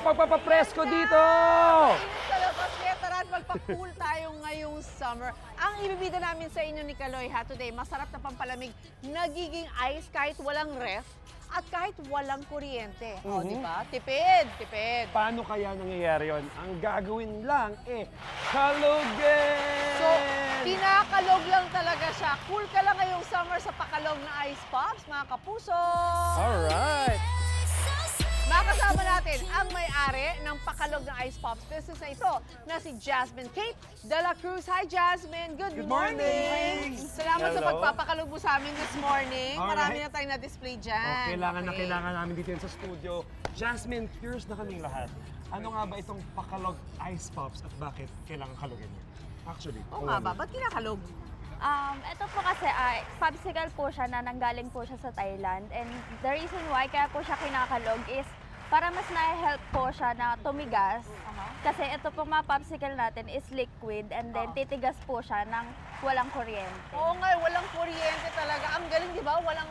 pagpapapresko dito! Sa labas, kaya tara at magpa-cool tayo ngayong summer. Ang ibibida namin sa inyo ni Kaloy ha today, masarap na pampalamig, nagiging ice kahit walang ref at kahit walang kuryente. O, di ba? Tipid, tipid. Paano kaya nangyayari yun? Ang gagawin lang kalugin! So, pinakalog lang talaga siya. Cool ka lang ngayong summer sa pakalog na ice pops, mga kapuso. Alright! Makasama natin ang may-ari ng pakalog na ice pops business na ito na si Jasmine Kate de la Cruz. Hi, Jasmine. Good morning. Salamat sa Hello. pagpapakalog mo sa amin this morning. Alright. Marami na tayong na-display dyan. Kailangan na Okay. kailangan namin dito yan sa studio. Jasmine, curious na kaming lahat. Ano nga ba itong pakalog ice pops at bakit kailangan kalugin mo? Actually. Oo nga ba? Ba't kinakalog? Ito po kasi popsicle po siya na nanggaling po siya sa Thailand, and the reason why kaya po siya kinakalog is para mas na-help po siya na tumigas. Kasi ito pong mga popsicle natin is liquid, and then titigas po siya ng walang kuryente. Oo nga, walang kuryente talaga. Ang galing, di ba? Walang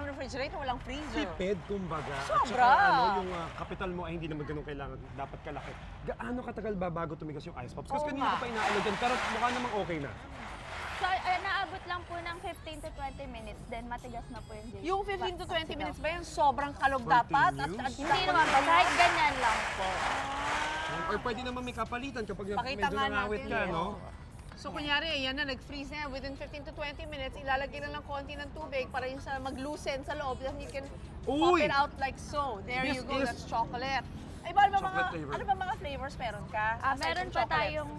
refrigerator, walang freezer. Tipid, kumbaga. Sobra. At saka, yung kapital mo ay hindi naman ganun kailangan. Dapat kalaki. Gaano katagal ba bago tumigas yung ice pops? Kasi Oo kanina nga. ko pa inaalog yan, pero mukha namang okay na. So, naabot lang po ng 15 to 20 minutes, then matigas na po yung Yung 15 to 20 popsicle. minutes ba yan? Sobrang kalog dapat? Continuous? Hindi naman po, kahit ganyan lang po. Or pwede naman may kapalitan kapag Pakita medyo nga nangawit natin ka, yun. no? So kunyari, yan na, nag-freeze na yan. Within 15 to 20 minutes, ilalagay na lang konti ng tubig para yung sa mag-loosen sa loob. Then you can pop Uy! it out like so. There This you go, is that's chocolate. Ay, ba, ano ba chocolate mga, flavor. ano ba mga flavors meron ka? Aside Meron from pa chocolate? tayong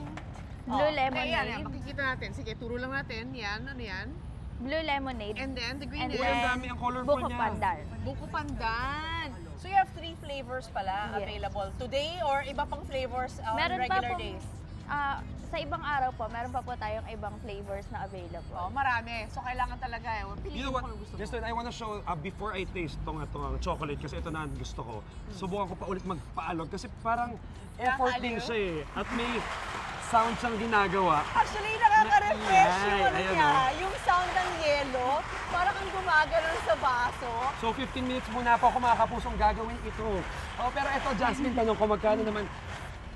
blue lemonade. Ayan, yan, makikita natin. Sige, turo lang natin. Yan, ano yan? Blue lemonade. And then, the green And is? Uy, ang dami, ang colorful buko niya. pandan. Buko pandan. So you have 3 flavors pala Yes. available today or iba pang flavors on Meron pa regular pong, days? sa ibang araw po, meron pa po tayong ibang flavors na available. Oh, marami. So kailangan talaga eh. Piliin You know mo what? kung gusto mo. Justin, I wanna show, before I taste itong chocolate, kasi ito na ang gusto ko, subukan ko pa ulit magpaalog kasi parang effort din Nakakaliw. siya eh. At may sound siyang ginagawa. Actually, nakaka-refresh Ay, yung ano ayun, niya. oh. Yung sound ng yelo, parang kang gumagano'n sa baso. So 15 minutes muna po ako mga kapusong gagawin ito. Oh, pero ito, Jasmine, tanong ko magkano naman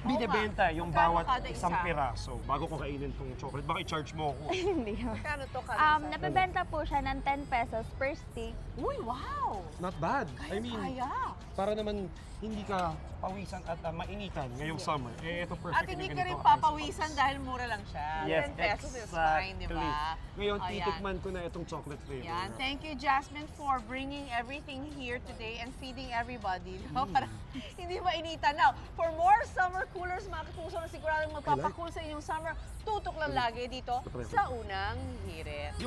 binibenta yung Magkano bawat kada isang isa? piraso bago ko kainin tong chocolate. Baka i-charge mo ako. Hindi. Kano to ka? Napibenta po siya ng 10 pesos per stick. Uy, wow! Not bad. I mean, Kaya. para naman hindi ka pawisan at mainitan ngayong summer. Eh, ito perfect. At hindi ka rin papawisan dahil mura lang siya. Yes, 10 pesos is fine, di exactly. ba? Ngayon, Ayan. titikman ko na itong chocolate flavor. Yan. Thank you, Jasmine, for bringing everything here today and feeding everybody. No? Para hindi mainitan. Now, for more summer coolers, mga kapuso na siguradong magpapakool sa inyong summer, tutok lang lagi dito sa Unang Hirit.